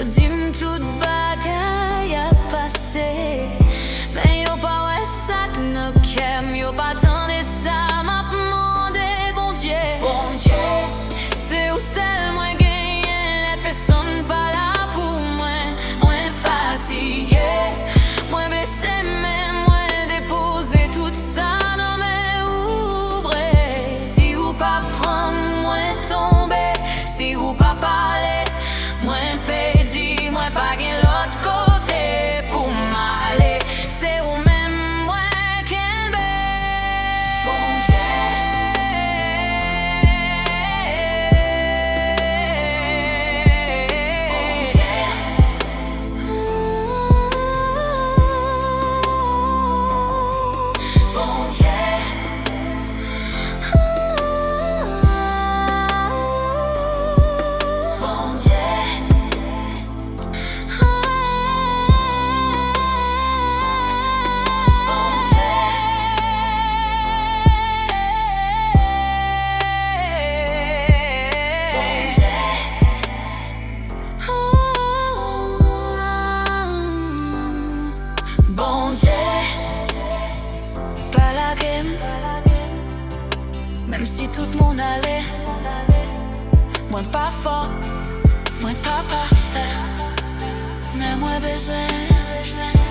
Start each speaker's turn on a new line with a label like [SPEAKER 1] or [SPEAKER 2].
[SPEAKER 1] Yo dim tout bagay a pase, men yo pa wè sak nan kem. Yo pa tande sa m'a p'mande. Bon Dieu, se ou sel mwen genyen, let person pa la pou mwen. Mwen fatige, mwen blese, men mwen depose tout sa nan men oubre. Si ou pa pran mwen tombe, si ou pa pale, mwen pedi, mwen pa gen l'ot kote pou m'ale. Se ou men mwen kenbe. Bon même si tout moun ale, mwen pa fort, mwen pa parfait, men mwen bezwen